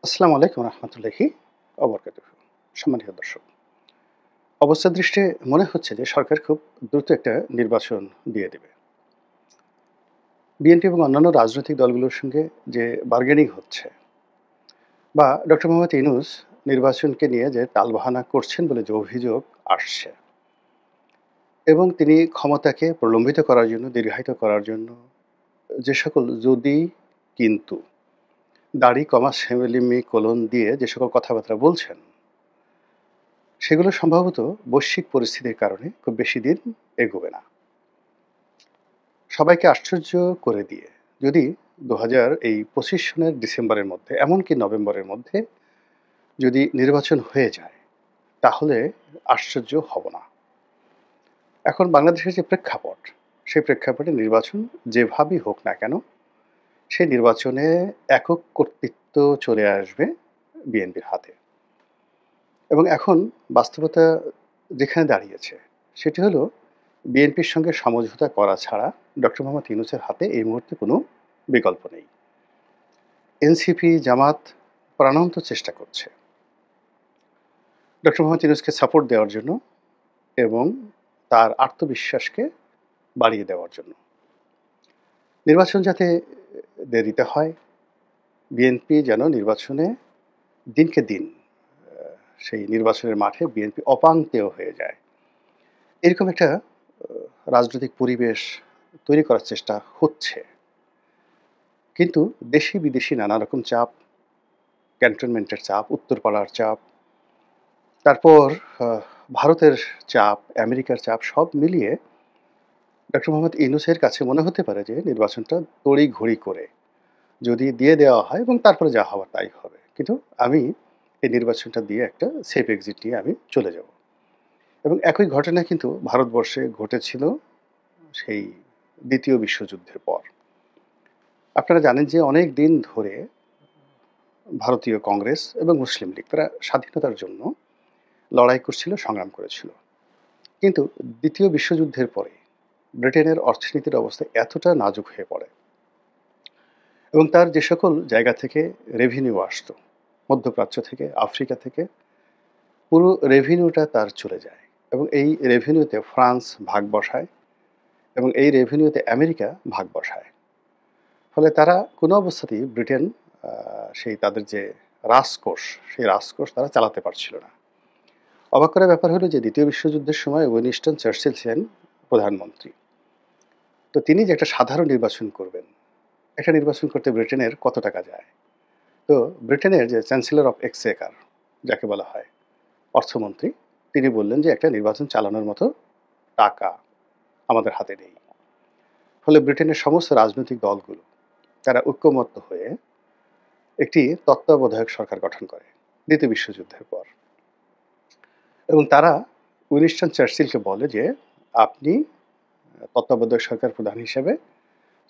আসসালামু আলাইকুম রহমতুল্লাহি অবরকাতুহু। সম্মানিত দর্শক, অবস্থা দৃষ্টে মনে হচ্ছে যে সরকার খুব দ্রুত একটা নির্বাচন দিয়ে দেবে। বিএনপি এবং অন্যান্য রাজনৈতিক দলগুলোর সঙ্গে যে বার্গেনিং হচ্ছে বা ডক্টর মোহাম্মদ ইউনূস নির্বাচনকে নিয়ে যে টালবাহানা করছেন বলে যে অভিযোগ আসছে এবং তিনি ক্ষমতাকে প্রলম্বিত করার জন্য, দীর্ঘায়িত করার জন্য যে সকল যদি, কিন্তু, দাড়ি, কমা, সেমিলিমিকোলন দিয়ে যে সকল কথাবার্তা বলছেন সেগুলো সম্ভবত বৈশ্বিক পরিস্থিতির কারণে খুব বেশি দিন এগোবে না। সবাইকে আশ্চর্য করে দিয়ে যদি ২০২৫ সনের ডিসেম্বরের মধ্যে, এমনকি নভেম্বরের মধ্যে যদি নির্বাচন হয়ে যায়, তাহলে আশ্চর্য হব না। এখন বাংলাদেশের যে প্রেক্ষাপট, সেই প্রেক্ষাপটে নির্বাচন যেভাবেই হোক না কেন, সেই নির্বাচনে একক কর্তৃত্ব চলে আসবে বিএনপির হাতে। এবং এখন বাস্তবতা যেখানে দাঁড়িয়েছে, সেটি হলো বিএনপির সঙ্গে সমঝোতা করা ছাড়া ডক্টর মোহাম্মদ ইউনূসের হাতে এই মুহূর্তে কোনো বিকল্প নেই। এনসিপি, জামাত প্রাণান্ত চেষ্টা করছে ডক্টর মোহাম্মদ ইউনূসকে সাপোর্ট দেওয়ার জন্য এবং তার আত্মবিশ্বাসকে বাড়িয়ে দেওয়ার জন্য। নির্বাচন যাতে দেরিতে হয়, বিএনপি যেন নির্বাচনে দিনকে দিন সেই নির্বাচনের মাঠে বিএনপি অপাংতেয় হয়ে যায়, এরকম একটা রাজনৈতিক পরিবেশ তৈরি করার চেষ্টা হচ্ছে। কিন্তু দেশি বিদেশি নানা রকম চাপ, ক্যান্টনমেন্টের চাপ, উত্তরপাড়ার চাপ, তারপর ভারতের চাপ, আমেরিকার চাপ সব মিলিয়ে ডক্টর মোহাম্মদ ইউনূসের কাছে মনে হতে পারে যে নির্বাচনটা তড়িঘড়ি করে যদি দিয়ে দেওয়া হয় এবং তারপরে যা হওয়ার তাই হবে। কিন্তু আমি এই নির্বাচনটা দিয়ে একটা সেফ এক্সিট নিয়ে আমি চলে যাব। এবং একই ঘটনা কিন্তু ভারতবর্ষে ঘটেছিল সেই ২য় বিশ্বযুদ্ধের পর। আপনারা জানেন যে অনেক দিন ধরে ভারতীয় কংগ্রেস এবং মুসলিম লীগ তারা স্বাধীনতার জন্য লড়াই করছিল, সংগ্রাম করেছিল। কিন্তু ২য় বিশ্বযুদ্ধের পরে ব্রিটেনের অর্থনীতির অবস্থা এতটা নাজুক হয়ে পড়ে এবং তার যে সকল জায়গা থেকে রেভিনিউ আসতো, মধ্যপ্রাচ্য থেকে, আফ্রিকা থেকে, পুরো রেভিনিউটা তার চলে যায় এবং এই রেভিনিউতে ফ্রান্স ভাগ বসায় এবং এই রেভিনিউতে আমেরিকা ভাগ বসায়। ফলে তারা কোনো অবস্থাতেই ব্রিটেন সেই তাদের যে রাজকোষ, সেই রাজকোষ তারা চালাতে পারছিল না। অবাক করার ব্যাপার হলো যে ২য় বিশ্বযুদ্ধের সময় উইনস্টন চার্চিল ছিলেন প্রধানমন্ত্রী। তো তিনি যে একটা সাধারণ নির্বাচন করবেন, একটা নির্বাচন করতে ব্রিটেনের কত টাকা যায়? তো ব্রিটেনের যে চ্যান্সেলর অফ এক্সচেকার যাকে বলা হয়, অর্থমন্ত্রী, তিনি বললেন যে একটা নির্বাচন চালানোর মতো টাকা আমাদের হাতে নেই। ফলে ব্রিটেনের সমস্ত রাজনৈতিক দলগুলো তারা ঐক্যমত্য হয়ে একটি তত্ত্বাবধায়ক সরকার গঠন করে ২য় বিশ্বযুদ্ধের পর। এবং তারা উইনস্টন চার্চিলকে বলে যে আপনি তত্ত্বাবধায়ক সরকার প্রধান হিসেবে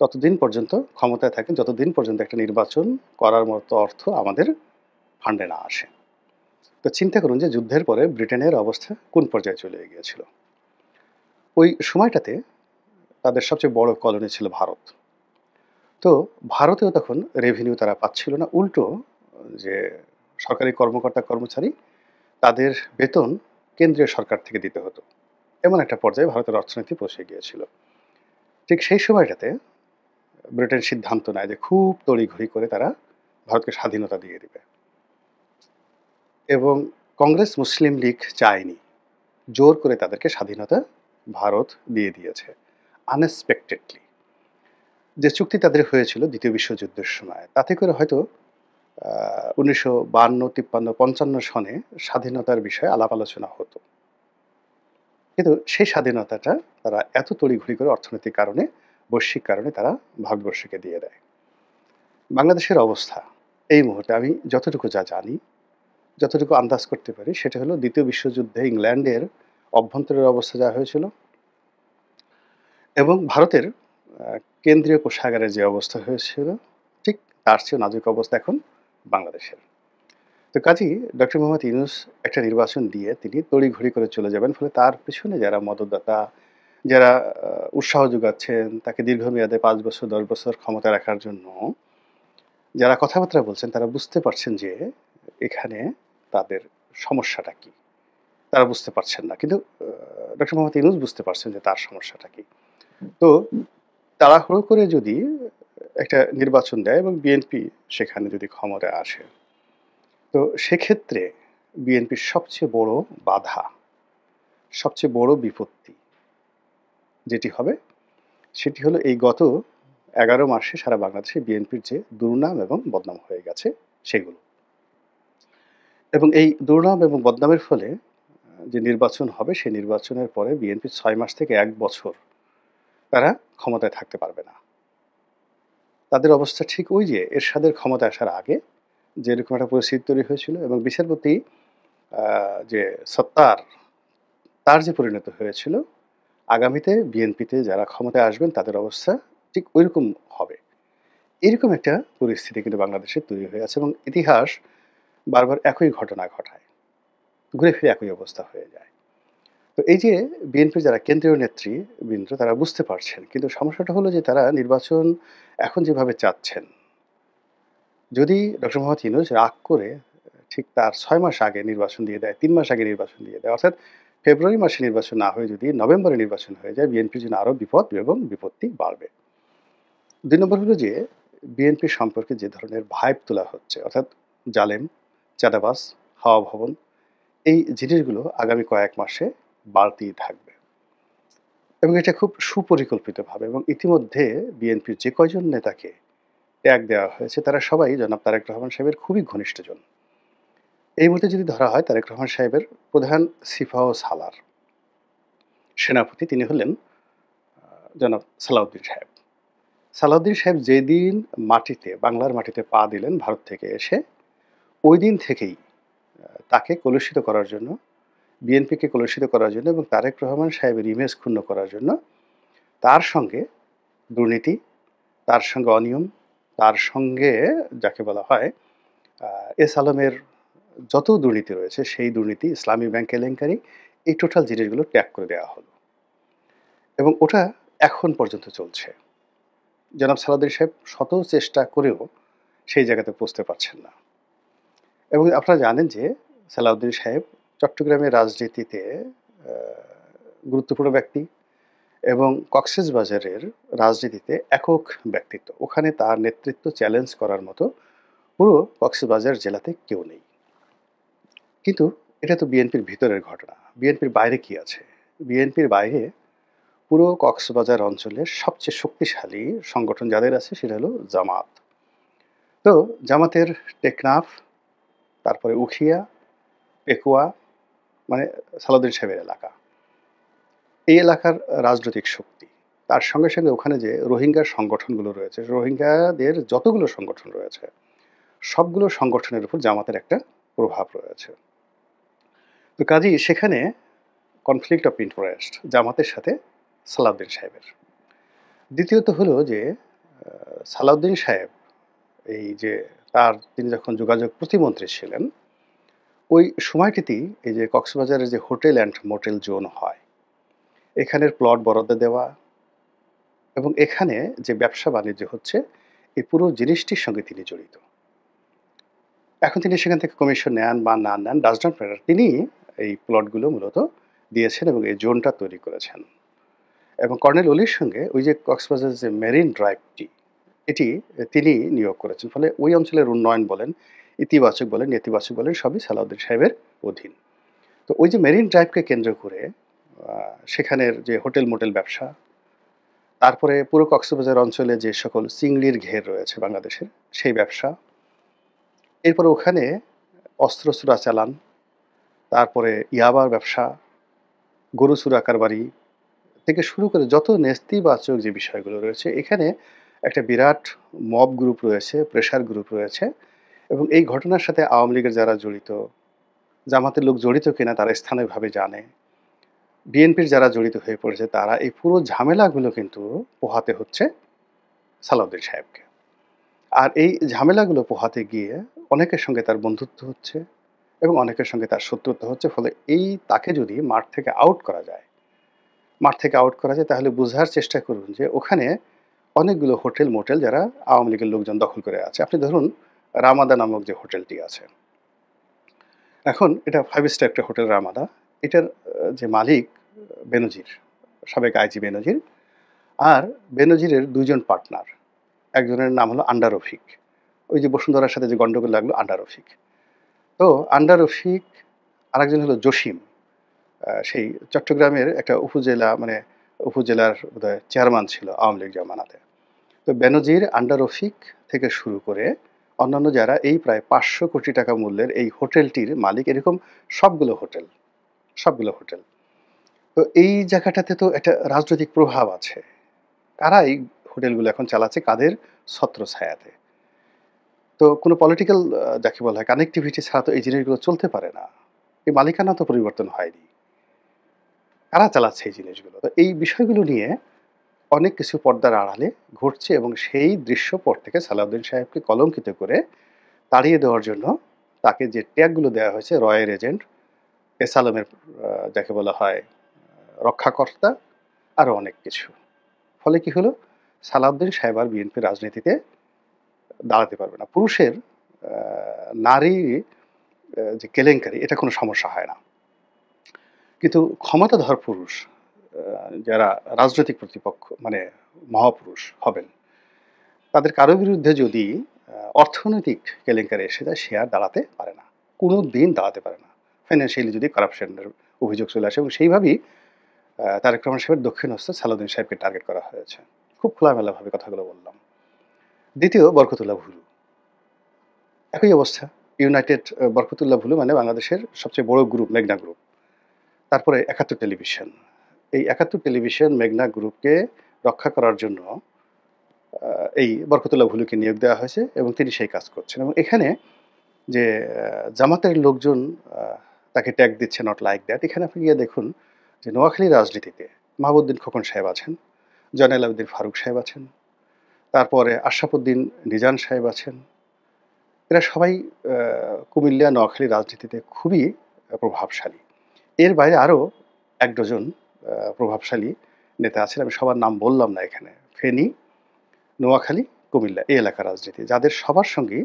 ততদিন পর্যন্ত ক্ষমতায় থাকেন যতদিন পর্যন্ত একটা নির্বাচন করার মতো অর্থ আমাদের ফান্ডে না আসে। তো চিন্তা করুন যে যুদ্ধের পরে ব্রিটেনের অবস্থা কোন পর্যায়ে চলে গিয়েছিল। ওই সময়টাতে তাদের সবচেয়ে বড় কলোনি ছিল ভারত। তো ভারতেও তখন রেভিনিউ তারা পাচ্ছিল না। উল্টো যে সরকারি কর্মকর্তা কর্মচারী তাদের বেতন কেন্দ্রীয় সরকার থেকে দিতে হতো। এমন একটা পর্যায়ে ভারতের অর্থনীতি পৌঁছে গিয়েছিল। ঠিক সেই সময়টাতে ব্রিটেন সিদ্ধান্ত নেয় যে খুব তড়িঘড়ি করে তারা ভারতকে স্বাধীনতা দিয়ে দিবে এবং কংগ্রেস মুসলিম লীগ চায়নি। জোর করে তাদেরকে স্বাধীনতা ভারত দিয়ে দিয়েছে আনএক্সপেক্টেডলি। যে চুক্তি তাদের হয়েছিল ২য় বিশ্বযুদ্ধের সময়, তাতে করে হয়তো ১৯৫২, ৫৩, ৫৫ সনে স্বাধীনতার বিষয়ে আলাপ আলোচনা হতো। কিন্তু সেই স্বাধীনতাটা তারা এত তড়িঘড়ি করে অর্থনৈতিক কারণে, বৈশ্বিক কারণে তারা ভারতবর্ষকে দিয়ে দেয়। বাংলাদেশের অবস্থা এই মুহূর্তে আমি যতটুকু যা জানি, যতটুকু আন্দাজ করতে পারি সেটা হলো ২য় বিশ্বযুদ্ধে ইংল্যান্ডের অভ্যন্তরের অবস্থা যা হয়েছিল এবং ভারতের কেন্দ্রীয় কোষাগারের যে অবস্থা হয়েছিল, ঠিক তার চেয়েও নাজুক অবস্থা এখন বাংলাদেশের। তো কাজেই ডক্টর মোহাম্মদ ইউনূস একটা নির্বাচন দিয়ে তিনি তড়িঘড়ি করে চলে যাবেন। ফলে তার পেছনে যারা মদতদাতা, যারা উৎসাহ যোগাচ্ছেন তাকে দীর্ঘমেয়াদে ৫ বছর ১০ বছর ক্ষমতায় রাখার জন্য, যারা কথাবার্তা বলছেন তারা বুঝতে পারছেন যে এখানে তাদের সমস্যাটা কি। তারা বুঝতে পারছেন না। কিন্তু ডক্টর মোহাম্মদ ইউনূস বুঝতে পারছেন যে তার সমস্যাটা কি। তো তাড়াহুড়ো করে যদি একটা নির্বাচন দেয় এবং বিএনপি সেখানে যদি ক্ষমতায় আসে, তো সেক্ষেত্রে বিএনপির সবচেয়ে বড় বাধা, সবচেয়ে বড় বিপত্তি যেটি হবে, সেটি হলো এই গত ১১ মাসে সারা বাংলাদেশে বিএনপির যে দুর্নাম এবং বদনাম হয়ে গেছে সেগুলো। এবং এই দুর্নাম এবং বদনামের ফলে যে নির্বাচন হবে, সেই নির্বাচনের পরে বিএনপি ৬ মাস থেকে ১ বছর তারা ক্ষমতায় থাকতে পারবে না। তাদের অবস্থা ঠিক ওই যে এরশাদের ক্ষমতায় আসার আগে যেরকম একটা পরিস্থিতি তৈরি হয়েছিল এবং বিচারপতি যে সত্তার, তার যে পরিণত হয়েছিল, আগামীতে বিএনপিতে যারা ক্ষমতায় আসবেন তাদের অবস্থা ঠিক ঐরকম হবে। এরকম একটা পরিস্থিতি কিন্তু বাংলাদেশে তৈরি হয়ে আছে এবং ইতিহাস বারবার একই ঘটনা ঘটায়। ঘুরে ফিরে একই অবস্থা হয়ে যায়। তো এই যে বিএনপির যারা কেন্দ্রীয় নেতৃবৃন্দ তারা বুঝতে পারছেন। কিন্তু সমস্যাটা হলো যে তারা নির্বাচন এখন যেভাবে চাচ্ছেন, যদি ডক্টর মোহাম্মদ ইউনূস রাগ করে ঠিক তার ৬ মাস আগে নির্বাচন দিয়ে দেয়, ৩ মাস আগে নির্বাচন দিয়ে দেয়, অর্থাৎ ফেব্রুয়ারি মাসে নির্বাচন না হয়ে যদি নভেম্বরে নির্বাচন হয়ে যায়, বিএনপির জন্য আরও বিপদ এবং বিপত্তি বাড়বে। ২ নম্বর হলো যে বিএনপি সম্পর্কে যে ধরনের ভাইব তোলা হচ্ছে, অর্থাৎ জালেম, চাঁদাবাজ, হাওয়া ভবন, এই জিনিসগুলো আগামী কয়েক মাসে বাড়তেই থাকবে। এবং এটা খুব সুপরিকল্পিতভাবে এবং ইতিমধ্যে বিএনপির যে কয়জন নেতাকে ট্যাগ দেওয়া হয়েছে তারা সবাই জনাব তারেক রহমান সাহেবের খুবই ঘনিষ্ঠজন। এই মুহূর্তে যদি ধরা হয় তারেক রহমান সাহেবের প্রধান সিপাহ সালার সেনাপতি তিনি হলেন জনাব সালাউদ্দিন সাহেব। সালাউদ্দিন সাহেব যেদিন মাটিতে, বাংলার মাটিতে পা দিলেন ভারত থেকে এসে, ওই দিন থেকেই তাকে কলুষিত করার জন্য, বিএনপিকে কলুষিত করার জন্য এবং তারেক রহমান সাহেবের ইমেজ ক্ষুণ্ণ করার জন্য তার সঙ্গে দুর্নীতি, তার সঙ্গে অনিয়ম, তার সঙ্গে যাকে বলা হয় এস আলমের যত দুর্নীতি রয়েছে সেই দুর্নীতি, ইসলামী ব্যাংক কেলেঙ্কারি, এই টোটাল জিনিসগুলো ত্যাগ করে দেওয়া হলো এবং ওটা এখন পর্যন্ত চলছে। জনাব সালাউদ্দিন সাহেব শত চেষ্টা করেও সেই জায়গাতে পৌঁছতে পারছেন না এবং আপনারা জানেন যে সালাউদ্দিন সাহেব চট্টগ্রামের রাজনীতিতে গুরুত্বপূর্ণ ব্যক্তি এবং কক্সবাজারের রাজনীতিতে একক ব্যক্তিত্ব। ওখানে তার নেতৃত্ব চ্যালেঞ্জ করার মতো পুরো কক্সবাজার জেলাতে কেউ নেই। কিন্তু এটা তো বিএনপির ভিতরের ঘটনা। বিএনপির বাইরে কি আছে? বিএনপির বাইরে পুরো কক্সবাজার অঞ্চলের সবচেয়ে শক্তিশালী সংগঠন যাদের আছে সেটা হলো জামাত। তো জামাতের টেকনাফ, তারপরে উখিয়া, পেকুয়া, মানে সালাউদ্দিন সাহেবের এলাকা। এই এলাকার রাজনৈতিক শক্তি। তার সঙ্গে, সঙ্গে ওখানে যে রোহিঙ্গা সংগঠনগুলো রয়েছে, রোহিঙ্গাদের যতগুলো সংগঠন রয়েছে, সবগুলো সংগঠনের উপর জামাতের একটা প্রভাব রয়েছে। তো কাজেই সেখানে কনফ্লিক্ট অফ ইন্টারেস্ট জামাতের সাথে সালাউদ্দিন সাহেবের। দ্বিতীয়ত হলো যে সালাউদ্দিন সাহেব এই যে তিনি যখন যোগাযোগ প্রতিমন্ত্রী ছিলেন, ওই সময়টিতেই এই যে কক্সবাজারের যে হোটেল অ্যান্ড মোটেল জোন হয়, এখানের প্লট বরাদ্দ দেওয়া এবং এখানে যে ব্যবসা-বাণিজ্য হচ্ছে, এই পুরো জিনিসটির সঙ্গে তিনি জড়িত। এখন তিনি সেখান থেকে কমিশন নেন বা না নেন ডাজ নট ম্যাটার। তিনি এই প্লটগুলো মূলত দিয়েছেন এবং এই জোনটা তৈরি করেছেন। এবং কর্নেল অলির সঙ্গে ওই যে কক্সবাজারের যে মেরিন ড্রাইভটি, এটি তিনি নিয়োগ করেছেন। ফলে ওই অঞ্চলের উন্নয়ন বলেন, ইতিবাচক বলেন, নেতিবাচক বলেন সবই সালাউদ্দিন সাহেবের অধীন। তো ওই যে মেরিন ড্রাইভকে কেন্দ্র করে সেখানের যে হোটেল-মোটেল ব্যবসা, তারপরে পুরো কক্সবাজার অঞ্চলে যে সকল চিংড়ির ঘের রয়েছে বাংলাদেশের, সেই ব্যবসা। এরপরে ওখানে অস্ত্র চোরাচালান, তারপরে ইয়াবার ব্যবসা, গরু চুরা কারবারি থেকে শুরু করে যত নেতিবাচক যে বিষয়গুলো রয়েছে, এখানে একটা বিরাট মব গ্রুপ রয়েছে, প্রেশার গ্রুপ রয়েছে এবং এই ঘটনার সাথে আওয়ামী লীগের যারা জড়িত, জামাতের লোক জড়িত কিনা তারা স্থানীয়ভাবে জানে। বিএনপির যারা জড়িত হয়ে পড়েছে তারা এই পুরো ঝামেলাগুলো কিন্তু পোহাতে হচ্ছে সালাউদ্দিন সাহেবকে। আর এই ঝামেলাগুলো পোহাতে গিয়ে অনেকের সঙ্গে তার বন্ধুত্ব হচ্ছে এবং অনেকের সঙ্গে তার শত্রুতা হচ্ছে। ফলে তাকে যদি মাঠ থেকে আউট করা যায় তাহলে বোঝার চেষ্টা করুন যে ওখানে অনেকগুলো হোটেল মোটেল যারা আওয়ামী লীগের লোকজন দখল করে আছে। আপনি ধরুন রামাদা নামক যে হোটেলটি আছে, এখন এটা 5 স্টার একটা হোটেল রামাদা। এটার যে মালিক বেনজির, সাবেক আইজি বেনজির, আর বেনজিরের ২ জন পার্টনার। একজনের নাম হলো আন্ডা রফিক। ওই যে বসুন্ধরার সাথে যে গন্ডগোল লাগলো আন্ডা রফিক। তো আন্ডা রফিক, আরেকজন হলো জসিম। সেই চট্টগ্রামের একটা উপজেলা মানে উপজেলার বোধহয় চেয়ারম্যান ছিল আওয়ামী লীগ জামানাতে। তো বেনজির, আন্ডা রফিক থেকে শুরু করে অন্যান্য যারা এই প্রায় ৫০০ কোটি টাকা মূল্যের এই হোটেলটির মালিক, এরকম সবগুলো হোটেল, সবগুলো হোটেল। তো এই জায়গাটাতে তো একটা রাজনৈতিক প্রভাব আছে। কারা এই হোটেলগুলো এখন চালাচ্ছে, কাদের ছত্রছায়াতে? তো কোনো পলিটিক্যাল যাকে বলা হয় কানেক্টিভিটি ছাড়া তো এই জিনিসগুলো চলতে পারে না। এই মালিকানা তো পরিবর্তন হয়নি। কারা চালাচ্ছে এই জিনিসগুলো? তো এই বিষয়গুলো নিয়ে অনেক কিছু পর্দার আড়ালে ঘটছে এবং সেই দৃশ্যপট থেকে সালাউদ্দিন সাহেবকে কলঙ্কিত করে তাড়িয়ে দেওয়ার জন্য তাকে যে ট্যাগগুলো দেওয়া হয়েছে, রয়ের এজেন্ট, এস আলমের যাকে বলা হয় রক্ষাকর্তা, আরও অনেক কিছু। ফলে কি হলো? সালাউদ্দিন সাহেব আর বিএনপির রাজনীতিতে দাঁড়াতে পারবে না। পুরুষের নারী যে কেলেঙ্কারি, এটা কোনো সমস্যা হয় না। কিন্তু ক্ষমতাধর পুরুষ যারা রাজনৈতিক প্রতিপক্ষ মানে মহাপুরুষ হবেন, তাদের কারো বিরুদ্ধে যদি অর্থনৈতিক কেলেঙ্কারি এসে যায়, সে আর দাঁড়াতে পারে না। কোনো দিন দাঁড়াতে পারে না। ফাইন্যান্সিয়ালি যদি কারাপশনের অভিযোগ চলে আসে, এবং সেইভাবেই তারেক রহমান সাহেবের দক্ষিণহস্ত সালাউদ্দিন সাহেবকে টার্গেট করা হয়েছে। খুব খোলামেলাভাবে কথাগুলো বললাম। দ্বিতীয়, বরকতুল্লাহ ভুলু। একই অবস্থা। ইউনাইটেড বরকতুল্লাহ ভুলু মানে বাংলাদেশের সবচেয়ে বড় গ্রুপ মেঘনা গ্রুপ। তারপরে ৭১ টেলিভিশন। এই ৭১ টেলিভিশন মেঘনা গ্রুপকে রক্ষা করার জন্য এই বরকতুল্লাহ ভুলুকে নিয়োগ দেওয়া হয়েছে এবং তিনি সেই কাজ করছেন। এবং এখানে যে জামাতের লোকজন তাকে ট্যাগ দিচ্ছে নট লাইক দ্যাট। এখানে আপনি গিয়ে দেখুন যে নোয়াখালী রাজনীতিতে মাহবুবউদ্দিন খোকন সাহেব আছেন, জয়নাল আবেদীন ফারুক সাহেব আছেন, তারপরে আশরাফুদ্দিন নিজান সাহেব আছেন। এরা সবাই কুমিল্লা নোয়াখালী রাজনীতিতে খুবই প্রভাবশালী। এর বাইরে আরও ১ ডজন প্রভাবশালী নেতা আছেন। আমি সবার নাম বললাম না এখানে। ফেনী, নোয়াখালী, কুমিল্লা এই এলাকার রাজনীতি, যাদের সবার সঙ্গেই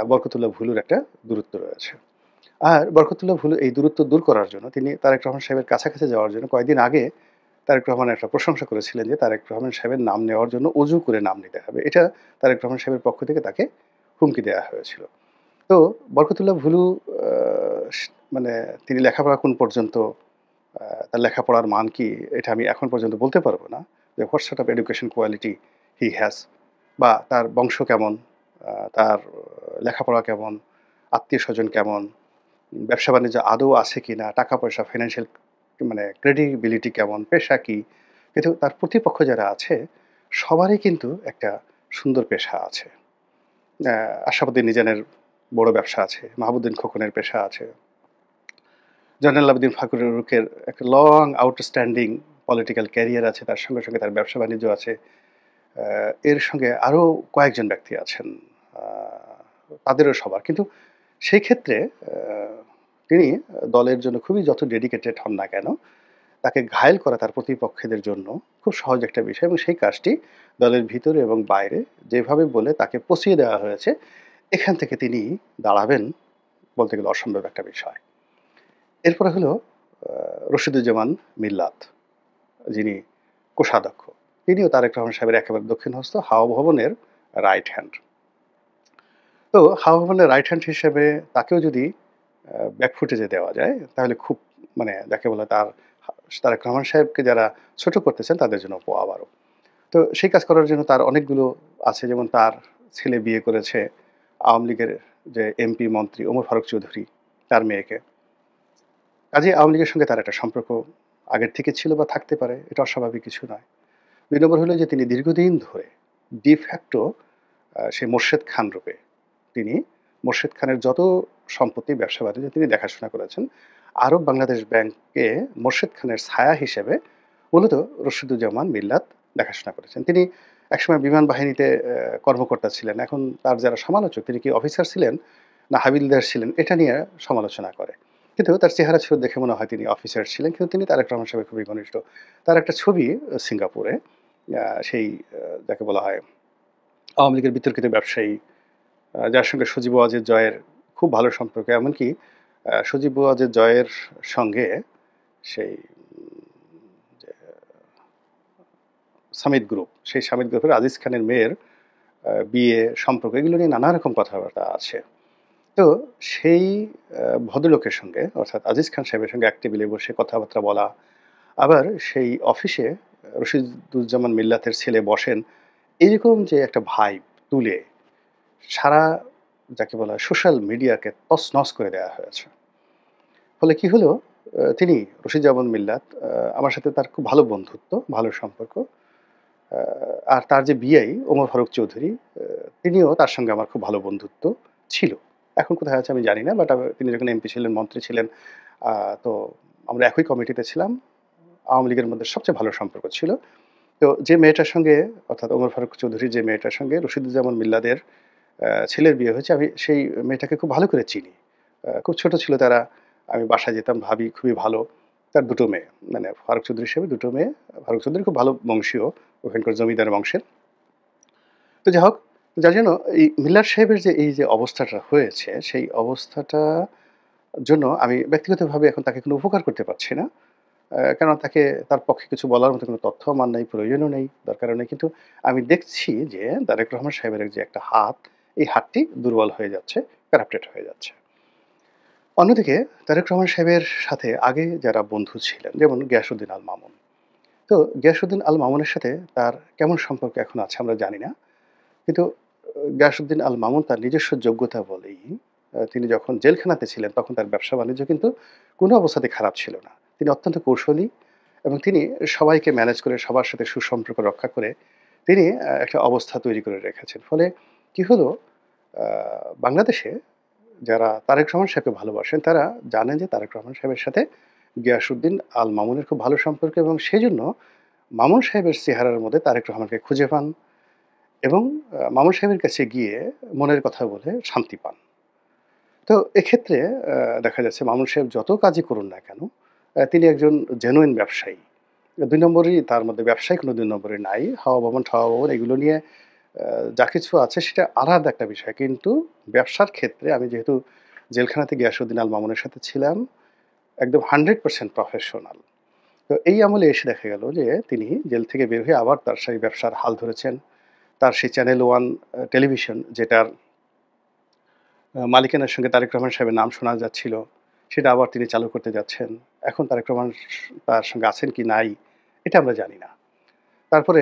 বরকতুল্লাহ ভুলুর একটা দূরত্ব রয়েছে। আর বরকতুল্লাহ ভুলু এই দূরত্ব দূর করার জন্য তিনি তারেক রহমান সাহেবের কাছাকাছি যাওয়ার জন্য কয়েকদিন আগে তারেক রহমান একটা প্রশংসা করেছিলেন যে তারেক রহমান সাহেবের নাম নেওয়ার জন্য অজু করে নাম নিতে হবে। এটা তারেক রহমান সাহেবের পক্ষ থেকে তাকে হুমকি দেওয়া হয়েছিল। তো বরকতুল্লাহ ভুলু আ মানে তিনি লেখাপড়া কোন পর্যন্ত, তার লেখাপড়ার মান কি, এটা আমি এখন পর্যন্ত বলতে পারব না। যে what sort of education quality he has, বা তার বংশ কেমন, তার লেখাপড়া কেমন, আত্মীয়স্বজন কেমন, ব্যবসা-বাণিজ্য আদৌ আছে কিনা, টাকা-পয়সা ফিন্যান্সিয়াল মানে ক্রেডিবিলিটি কেমন, পেশা কি? কিন্তু তার প্রতিপক্ষ যারা আছে সবারই কিন্তু একটা সুন্দর পেশা আছে। আ আশরাফুদ্দিন নিজানের বড় ব্যবসা আছে, মাহবুবউদ্দিন খোকনের পেশা আছে। জয়নাল আবেদীন ফারুকের একটা লং আউটস্ট্যান্ডিং পলিটিক্যাল ক্যারিয়ার আছে। তার সঙ্গে, সঙ্গে তার ব্যবসা-বাণিজ্য আছে। আ এর সঙ্গে আরও কয়েকজন ব্যক্তি আছেন। আ তাদেরও সবার। কিন্তু সেই ক্ষেত্রে আ তিনি দলের জন্য খুবই যত ডেডিকেটেড হন না কেন, তাকে ঘায়েল করা তার প্রতিপক্ষদের জন্য খুব সহজ একটা বিষয়, এবং সেই কাজটি দলের ভিতরে এবং বাইরে যেভাবে বলে তাকে পচিয়ে দেওয়া হয়েছে, এখান থেকে তিনি দাঁড়াবেন বলতে গেলে অসম্ভব একটা বিষয়। এরপরে হলো আ রশিদুজ্জামান মিল্লাত, যিনি কোষাধ্যক্ষ। তিনিও তারেক রহমান সাহেবের একেবারে দক্ষিণহস্ত, হাওয়া ভবনের রাইট হ্যান্ড। তো হাওয়া ভবনের রাইট হ্যান্ড হিসেবে তাকেও যদি ব্যাকফুটেজে দেওয়া যায়, তাহলে খুব মানে যাকে বলে তারেক রহমান সাহেবকে যারা ছোট করতেছেন তাদের জন্য আবারও। তো সেই কাজ করার জন্য তার অনেকগুলো আছে, যেমন তার ছেলে বিয়ে করেছে আওয়ামী লীগের যে এমপি মন্ত্রী ওমর ফারুক চৌধুরী, তার মেয়েকে। কাজেই আওয়ামী লীগের সঙ্গে তার একটা সম্পর্ক আগের থেকে ছিল বা থাকতে পারে, এটা অস্বাভাবিক কিছু নয়। ২ নম্বর হলো যে তিনি দীর্ঘদিন ধরে de facto সে মোর্শেদ খান রূপে তিনি মোর্শেদ খানের যত সম্পত্তি ব্যবসা-বাণিজ্য তিনি দেখাশোনা করেছেন। আরব বাংলাদেশ ব্যাংকে মোর্শেদ খানের ছায়া হিসেবে মূলত রশিদুজ্জামান মিল্লাত দেখাশোনা করেছেন। তিনি একসময় বিমান বাহিনীতে কর্মকর্তা ছিলেন। এখন তার যারা সমালোচক, তিনি কি অফিসার ছিলেন না হাবিলদার ছিলেন, এটা নিয়ে সমালোচনা করে। কিন্তু তার চেহারা দেখে মনে হয় তিনি অফিসার ছিলেন। কিন্তু তিনি তারেক রহমান সাহেবের খুবই ঘনিষ্ঠ। তার একটা ছবি সিঙ্গাপুরে। সেই যাকে বলা হয় আওয়ামী লীগের বিতর্কিত ব্যবসায়ী, যার সঙ্গে সজীব ওয়াজেদ জয়ের খুব ভালো সম্পর্ক। এমনকি সজীব ওয়াজেদ জয়ের সঙ্গে সেই যে সামিট গ্রুপ, সেই সামিট গ্রুপের আজিজ খানের মেয়ের বিয়ে সম্পর্ক, এগুলো নিয়ে নানা রকম কথাবার্তা আছে। তো সেই ভদ্রলোকের সঙ্গে অর্থাৎ আজিজ খান সাহেবের সঙ্গে এক টেবিলে বসে কথাবার্তা বলা, আবার সেই অফিসে রশিদুজ্জামান মিল্লাতের ছেলে বসেন, এরকম যে একটা ভাইব তুলে সারা যাকে বলা হয় সোশ্যাল মিডিয়াকে তছনছ করে দেওয়া হয়েছে। ফলে কি হলো, তিনি রশিদুজ্জামান মিল্লাত, আমার সাথে তার খুব ভালো বন্ধুত্ব, ভালো সম্পর্ক। আর তার যে বিআই ওমর ফারুক চৌধুরী, তিনিও তার সঙ্গে আমার খুব ভালো বন্ধুত্ব ছিল। এখন কোথায় আছে আমি জানি না। বাট তিনি যখন এমপি ছিলেন, মন্ত্রী ছিলেন, তো আমরা একই কমিটিতে ছিলাম। আওয়ামী লীগের মধ্যে সবচেয়ে ভালো সম্পর্ক ছিল। তো যে মেয়েটার সঙ্গে অর্থাৎ ওমর ফারুক চৌধুরীর যে মেয়েটার সঙ্গে রশিদুজ্জামান মিল্লাদের ছেলের বিয়ে হয়েছে, আমি সেই মেয়েটাকে খুব ভালো করে চিনি। খুব ছোট ছিল তারা। আমি বাসায় যেতাম, ভাবি খুবই ভালো। তার ২ টো মেয়ে। মানে ফারুক চৌধুরী হিসেবে ২ টো মেয়ে। ফারুক চৌধুরী খুব ভালো বংশীয়, ওখানকার জমিদার বংশের। তো যাই হোক, যার জন্য এই মিল্লাত সাহেবের যে এই যে অবস্থাটা হয়েছে, সেই অবস্থাটা জন্য আমি ব্যক্তিগতভাবে এখন তাকে কোনো উপকার করতে পারছি না। কেননা তার পক্ষে কিছু বলার মতো কোনো তথ্য আমার নাই, প্রয়োজনও নেই, দরকারও নেই। কিন্তু আমি দেখছি যে তারেক রহমান সাহেবের যে একটা হাত, এই হাতটি দুর্বল হয়ে যাচ্ছে, কারাপ্টেড হয়ে যাচ্ছে। অন্যদিকে তারেক রহমান সাহেবের সাথে আগে যারা বন্ধু ছিলেন, যেমন গিয়াসউদ্দিন আল মামুন। তো গিয়াসউদ্দিন আল মামুনের সাথে তার কেমন সম্পর্ক এখন আছে আমরা জানি না। কিন্তু গিয়াসউদ্দিন আল মামুন তার নিজস্ব যোগ্যতা বলেই তিনি যখন জেলখানাতে ছিলেন তখন তার ব্যবসা-বাণিজ্য কিন্তু কোনো অবস্থাতেই খারাপ ছিল না। তিনি অত্যন্ত কৌশলী এবং তিনি সবাইকে ম্যানেজ করে সবার সাথে সুসম্পর্ক রক্ষা করে তিনি একটা অবস্থা তৈরি করে রেখেছেন। ফলে কি হলো, আ বাংলাদেশে যারা তারেক রহমান সাহেবকে ভালোবাসেন তারা জানেন যে তারেক রহমান সাহেবের সাথে গিয়াসউদ্দিন আল মামুনের খুব ভালো সম্পর্ক এবং সেজন্য মামুন সাহেবের চেহারার মধ্যে তারেক রহমানকে খুঁজে পান এবং মামুন সাহেবের কাছে গিয়ে মনের কথা বলে শান্তি পান। তো এক্ষেত্রে দেখা যাচ্ছে মামুন সাহেব যত কাজই করুন না কেন, তিনি একজন জেনুইন ব্যবসায়ী। ২ নম্বরই তার মধ্যে ব্যবসায় কোনো ২ নম্বরি নাই। হাওয়া ভবন, ঠাওয়া ভবন এগুলো নিয়ে যা কিছু আছে সেটা আলাদা একটা বিষয়। কিন্তু ব্যবসার ক্ষেত্রে আমি যেহেতু জেলখানাতে গিয়াসউদ্দিন আল মামুনের সাথে ছিলাম, একদম 100% প্রফেশনাল। তো এই আমলে এসে দেখা গেল যে তিনি জেল থেকে বের হয়ে আবার তার সেই ব্যবসার হাল ধরেছেন। তার সেই চ্যানেল ওয়ান টেলিভিশন যেটার মালিকানার সঙ্গে তারেক রহমান সাহেবের নাম শোনা যাচ্ছিল, সেটা আবার তিনি চালু করতে যাচ্ছেন। এখন তারেক রহমান তার সঙ্গে আছেন কি নাই, এটা আমরা জানি না। তারপরে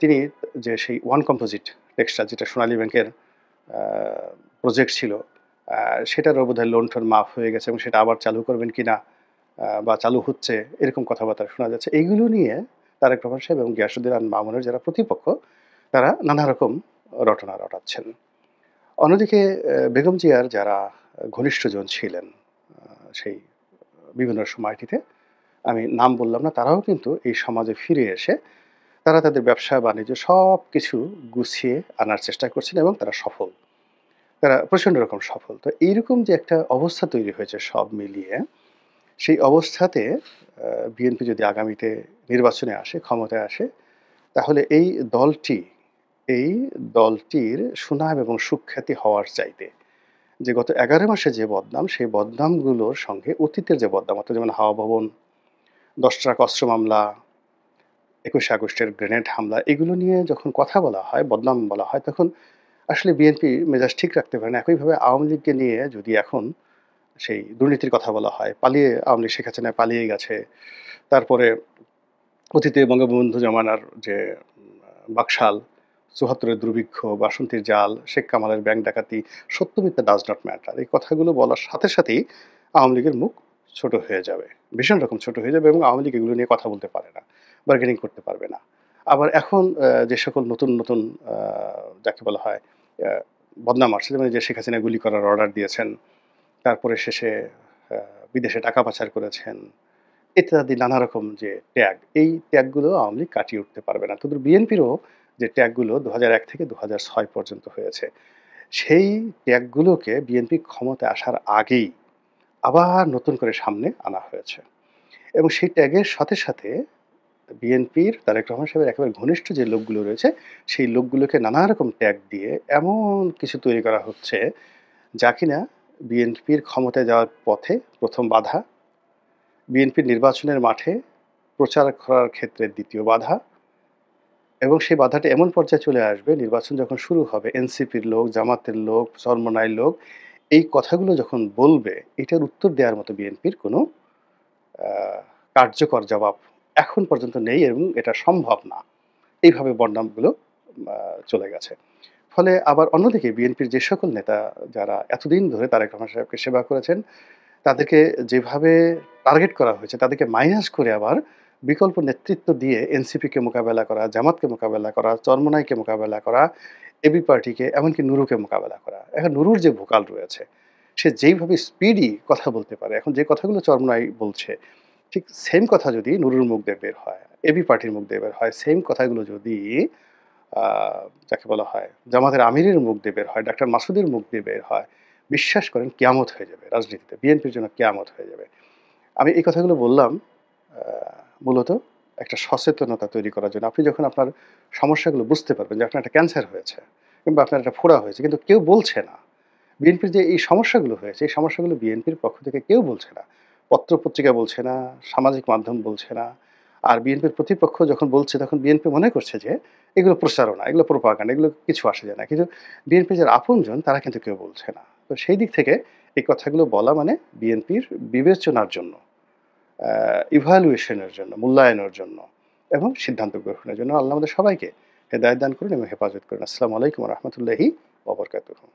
তিনি যে সেই ওয়ান কম্পোজিট টেক্সটাইল যেটা সোনালী ব্যাংকের আ প্রজেক্ট ছিল, আ সেটারও বোধহয় লোন-টোন মাফ হয়ে গেছে এবং সেটা আবার চালু করবেন কিনা বা চালু হচ্ছে, এরকম কথাবার্তা শোনা যাচ্ছে। এইগুলো নিয়ে তারেক রহমান সাহেব এবং গিয়াসউদ্দিন আল মামুনের যারা প্রতিপক্ষ, তারা নানা রকম রটনা রটাচ্ছেন। অন্যদিকে বেগম জিয়ার যারা ঘনিষ্ঠজন ছিলেন আ সেই বিভিন্ন সময়টিতে, আমি নাম বললাম না, তারাও কিন্তু এই সমাজে ফিরে এসে তারা তাদের ব্যবসা-বাণিজ্য সবকিছু গুছিয়ে আনার চেষ্টা করছেন এবং তারা সফল। তারা প্রচণ্ড রকম সফল। তো এইরকম যে একটা অবস্থা তৈরি হয়েছে সব মিলিয়ে, সেই অবস্থাতে বিএনপি যদি আগামীতে নির্বাচনে আসে, ক্ষমতায় আসে, তাহলে এই দলটির সুনাম এবং সুখ্যাতি হওয়ার চাইতে যে গত ১১ মাসে যে বদনাম, সেই বদনামগুলোর সঙ্গে অতীতের যে বদনাম অর্থাৎ যেমন হাওয়া ভবন, ১০ ট্রাক অস্ত্র মামলা, ২১শে আগস্টের গ্রেনেড হামলা, এগুলো নিয়ে যখন কথা বলা হয়, বদনাম বলা হয়, তখন আসলে বিএনপি মেজাজ ঠিক রাখতে পারে না। একইভাবে আওয়ামী লীগকে নিয়ে যদি এখন সেই দুর্নীতির কথা বলা হয়, আওয়ামী লীগ শেখ হাসিনা পালিয়ে গেছে। তারপরে অতীতে বঙ্গবন্ধু জমানার যে বাকশাল, ৭৪ এর দুর্ভিক্ষ, বাসন্তীর জাল, শেখ কামালের ব্যাংক ডাকাতি, সত্য মিথ্যা ডাজ নট ম্যাটার। এই কথাগুলো বলার সাথে সাথেই আওয়ামী লীগের মুখ ছোট হয়ে যাবে। ভীষণ রকম ছোট হয়ে যাবে এবং আওয়ামী লীগ এগুলো নিয়ে কথা বলতে পারে না। বার্গেনিং করতে পারবে না। আবার এখন যে সকল নতুন আ যাকে বলা হয় আ বদনাম আসছে, যেমন এই যে শেখ হাসিনা গুলি করার অর্ডার দিয়েছেন। তারপরে শেষে আ বিদেশে টাকা পাচার করেছেন। ইত্যাদি নানা রকম যে ট্যাগ, এই ট্যাগগুলো আওয়ামী লীগ কাটিয়ে উঠতে পারবে না। কিন্তু বিএনপিরও যে ট্যাগগুলো ২০০১ থেকে ২০০৬ পর্যন্ত হয়েছে, সেই ট্যাগগুলোকে বিএনপি ক্ষমতায় আসার আগেই আবার নতুন করে সামনে আনা হয়েছে। এবং সেই ট্যাগের সাথে বিএনপির তারেক রহমান সাহেবের একেবারে ঘনিষ্ঠ যে লোকগুলো রয়েছে, সেই লোকগুলোকে নানা রকম ট্যাগ দিয়ে এমন কিছু তৈরি করা হচ্ছে, যা কিনা বিএনপির ক্ষমতায় যাওয়ার পথে ১ম বাধা, বিএনপির নির্বাচনের মাঠে প্রচার করার ক্ষেত্রে ২য় বাধা এবং সেই বাধাটা এমন পর্যায়ে চলে আসবে নির্বাচন যখন শুরু হবে এনসিপির লোক, জামাতের লোক, চরমোনাইর লোক এই কথাগুলো যখন বলবে, এটার উত্তর দেওয়ার মতো বিএনপির কোনো আ কার্যকর জবাব এখন পর্যন্ত নেই এবং এটা সম্ভব না। এইভাবে বদনামগুলো আ চলে গেছে। ফলে আবার অন্যদিকে বিএনপির যে সকল নেতা যারা এতদিন ধরে তারেক রহমান সাহেবকে সেবা করেছেন, তাদেরকে যেভাবে টার্গেট করা হয়েছে, তাদেরকে মাইনাস করে আবার বিকল্প নেতৃত্ব দিয়ে এনসিপিকে মোকাবেলা করা, জামাতকে মোকাবেলা করা, চরমোনাইকে মোকাবেলা করা, এবি পার্টিকে এমনকি নুরুকে মোকাবেলা করা। এখন নুরুর যে ভোকাল রয়েছে, সে যেইভাবে স্পিডি কথা বলতে পারে, এখন যে কথাগুলো চরমোনাই বলছে, ঠিক সেম কথা যদি নুরুর মুখ দিয়ে বের হয়, এবি পার্টির মুখ দিয়ে বের হয়, সেম কথাগুলো যদি আ যাকে বলা হয় জামাতের আমিরের মুখ দিয়ে বের হয়, ডাক্তার মাসুদের মুখ দিয়ে বের হয়, বিশ্বাস করেন কিয়ামত হয়ে যাবে রাজনীতিতে। বিএনপির জন্য কিয়ামত হয়ে যাবে। আমি এই কথাগুলো বললাম আ মূলত একটা সচেতনতা তৈরি করার জন্য। আপনি যখন আপনার সমস্যাগুলো বুঝতে পারবেন যে আপনার একটা ক্যান্সার হয়েছে কিংবা আপনার একটা ফোড়া হয়েছে কিন্তু কেউ বলছে না। বিএনপির যে এই সমস্যাগুলো হয়েছে, এই সমস্যাগুলো বিএনপির পক্ষ থেকে কেউ বলছে না। পত্র-পত্রিকা বলছে না, সামাজিক মাধ্যম বলছে না। আর বিএনপির প্রতিপক্ষ যখন বলছে তখন বিএনপি মনে করছে যে এগুলো প্রচারণা, এগুলো প্রোপাগান্ডা, এগুলো কিছু আসে যায় না। কিন্তু বিএনপির যারা আপনজন তারা কিন্তু কেউ বলছে না। তো সেই দিক থেকে এই কথাগুলো বলা মানে বিএনপির বিবেচনার জন্য, ইভ্যালুয়েশন এর জন্য, মূল্যায়নের জন্য এবং সিদ্ধান্ত গ্রহণের জন্য আল্লাহ আমাদের সবাইকে হেদায়েত দান করুন এবং হেফাজত করুন। আসসালামু আলাইকুম ওয়া রাহমাতুল্লাহি ওয়া বারাকাতুহু।